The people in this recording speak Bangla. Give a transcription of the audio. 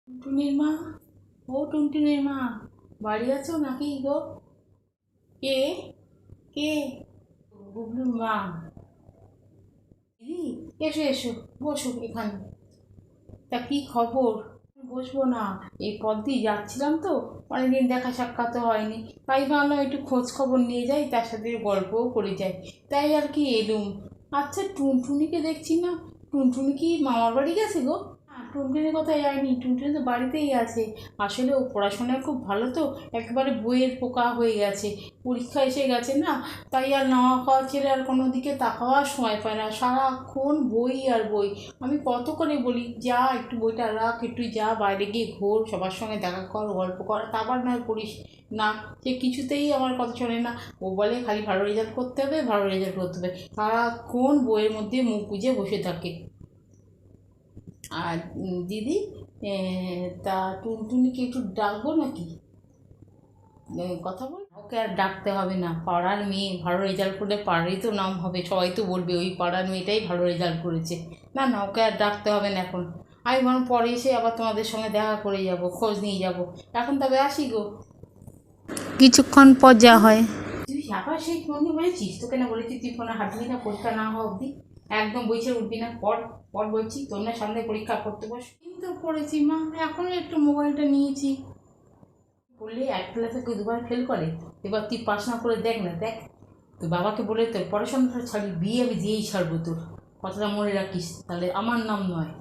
টুনটুনির মা, ও টুনটুনির মা, বাড়ি আছো নাকি গো? কে? কে? গুবলুর মা। দিদি, এসো এসো, বসো এখানে। তা কি খবর? বসবো না, এই পথ দিয়ে যাচ্ছিলাম তো, অনেকদিন দেখা সাক্ষাৎ হয়নি, তাই ভাবলাম একটু খোঁজ খবর নিয়ে যাই, তার সাথে গল্পও করে যাই, তাই আর কি এলুম। আচ্ছা, টুনটুনিকে দেখছি না, টুনটুনি কি মামার বাড়ি গেছে গো? টুনটুনির কথা যায়নি, টুনটুনি তো বাড়িতেই আছে। আসলে ও পড়াশোনায় খুব ভালো তো, একেবারে বইয়ের পোকা হয়ে গেছে। পরীক্ষা এসে গেছে না, তাই আর নাওয়া খাওয়া ছেড়ে আর কোনো দিকে তাকাবার সময় পায় না, সারাক্ষণ বই আর বই। আমি কত করে বলি, যা একটু বইটা রাখ, একটু যা বাইরে গিয়ে ঘোর, সবার সঙ্গে দেখা কর, গল্প কর, তারপর নয় পড়িস। না, সে কিছুতেই আমার কথা শোনে না। ও বলে খালি ভালো রেজাল্ট করতে হবে, ভালো রেজাল্ট করতে হবে, সারাক্ষণ বইয়ের মধ্যে মুখ গুজে বসে থাকে। আর দিদি, তা টুনটুনিকে একটু ডাকবো নাকি? কথা বল, ওকে আর ডাকতে হবে না, পাড়ার মেয়ে ভালো রেজাল্ট করলে পাড়ারই তো নাম হবে, সবাই তো বলবে ওই পাড়ার মেয়েটাই ভালো রেজাল্ট করেছে। না না, ওকে আর ডাকতে হবে না এখন। আমি বরং পরে এসে আবার তোমাদের সঙ্গে দেখা করে যাব, খোঁজ নিয়ে যাব। এখন তবে আসি গো। কিছুক্ষণ পর যা হয়। তুই আবার সেই ফোনই বলেছিস? তোকে না বলেছি তুই ফোনে হাঁটবি না, পরীক্ষা না হওয়া অবধি একদম বইছে উঠবি না, পর পর বলছি, তোর না সামনে পরীক্ষা করতে বস। কিন্তু পড়েছি মা, এখনও একটু মোবাইলটা নিয়েছি। পড়লে এক ক্লাসে কেউ দুবার ফেল করে? এবার তুই পাস না করে দেখ না, দেখ। তুই বাবাকে বলে তোর পড়াশোনাটা ছাড়ি, বিয়ে আমি দিয়েই ছাড়বো তোর, কথাটা মনে রাখিস, তাহলে আমার নাম নয়।